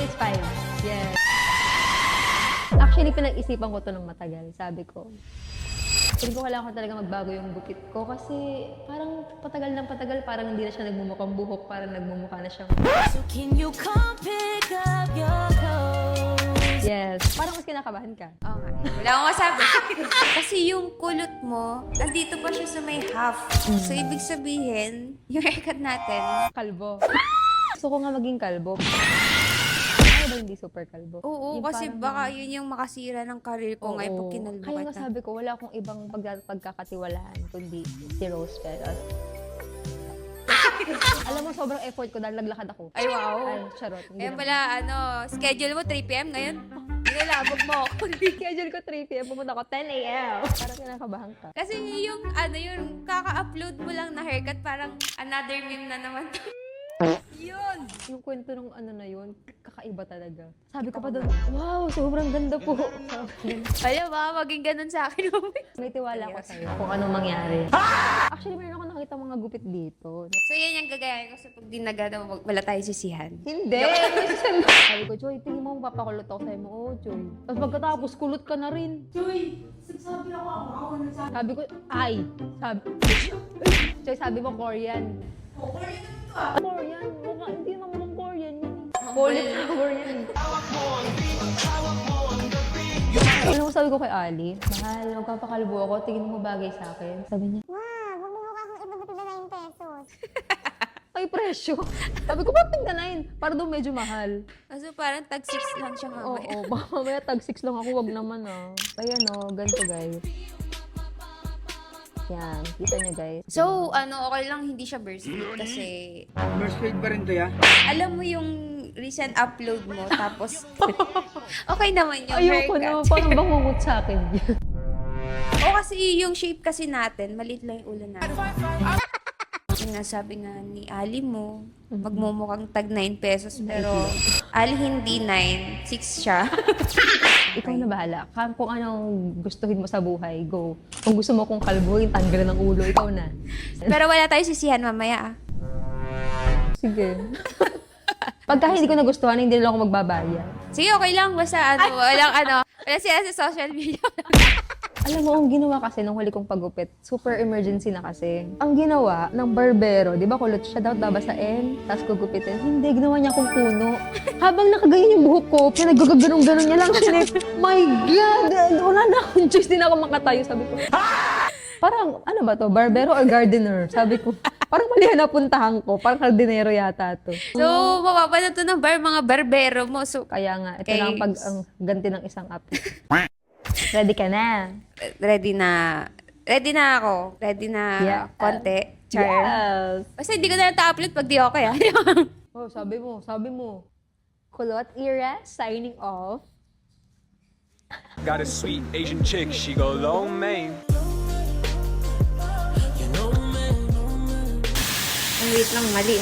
5. Yes. Actually, pinag-isipan ko to ng matagal. Sabi ko, hindi ko kailangan ko talaga magbago yung gupit ko kasi parang patagal, parang hindi na siya nagmumukhang buhok, parang nagmumukha na siyang... So can you come pick up your clothes? Yes. Parang mas kinakabahan ka. Oo nga. Wala akong masabi. Kasi yung kulot mo, andito pa siya sa may half. So, ibig sabihin, yung haircut natin, Kalbo. Gusto ko nga maging kalbo. Ano ba hindi super kalbo? oo, Yung kasi parang- baka yun yung makasira ng career ko ngayon pag kinalbo Kaya nga kita. sabi ko, wala akong ibang pagkakatiwalaan kundi si Rose Perez. Alam mo, sobrang effort ko dahil naglakad ako. Ay, wow. Ay, charot. Hindi Kaya naman. pala, schedule mo 3 p.m. ngayon? Nilalabog mo ako. Schedule ko 3 p.m. Pumunta ako 10 a.m. Parang kinakabahan ka. Kasi yung kaka-upload mo lang na haircut, parang another meme na naman. Yun! Yung kwento ng ano na yun, kakaiba talaga. Sabi ko pa doon, wow, sobrang ganda po. Alam ba, maging ganun sa akin. May tiwala ko sa'yo kung anong mangyari. Actually, meron ako nakita mga gupit dito. So, yan yung gagayahin ko sa pag di nagana, wala tayo sisihan. Hindi! Sabi ko, Joy, tingin mo papakulot ako sa'yo mo. Oo, Joy. Tapos pagkatapos, kulot ka na rin. Joy, sabi ako nagsabi. Sabi ko, ay! Joy, sabi mo, Korean. Korean naman to Korean? Hindi naman mukhang Korean yun. Cauliflower yan. Alam mo, sabi ko kay Ali, mahal, magpapakalbo ako, tingin mo bagay sa akin. Sabi niya, Wag mo mukha kang ibang na 9 pesos. ay presyo. Sabi ko, ba't tingnan? Para daw medyo mahal. Kaso parang tag 6 lang siya Oo, mamaya. baka mamaya tag 6 lang ako, wag naman ah. Ayan o, ganito guys. Yan, kita niyo guys. So, okay lang hindi siya burst kasi First grade pa rin to, ya? alam mo yung recent upload mo, tapos okay naman yung Ayoko na, haircut. parang bangungot sa akin. O kasi yung shape kasi natin, maliit lang yung ulo natin. Yung nga sabi nga ni Ali mo, magmumukhang tag 9 pesos, pero Ali hindi 9, 6 siya. Ikaw na bahala. Kung anong gustuhin mo sa buhay, go. Kung gusto mo kong kalbuhin, tanggalin ng ulo, ikaw na. Pero wala tayo sisihan mamaya ah. Sige. Pagka hindi ko nagustuhan, hindi lang ako magbabayad. Sige, okay lang. Basta wala sila sa social media. Alam mo, ang ginawa kasi nung huli kong pagupit, super emergency na kasi. Ang ginawa ng barbero, di ba kulot siya daw daba sa N, tapos gugupitin. Hindi, ginawa niya akong puno. Habang nakaganyan yung buhok ko, pinagagaganong-ganon niya lang siya. My God! Wala na akong choice, di na ako makatayo. Sabi ko, parang, ano ba to, barbero or gardener? Sabi ko, parang mali na puntahan ko. Parang hardinero yata to. So, mapapanood to ng mga barbero mo. So, Kaya nga, ito Okay. lang ang ganti ng isang app. Ready ka na? ready na ako. Ready na konti. Char. Yes! Basta hindi ko na upload pag di okay ah. Oh, sabi mo. Kulot Era, signing off. Got a sweet Asian chick, she go low main. Wait lang, mali.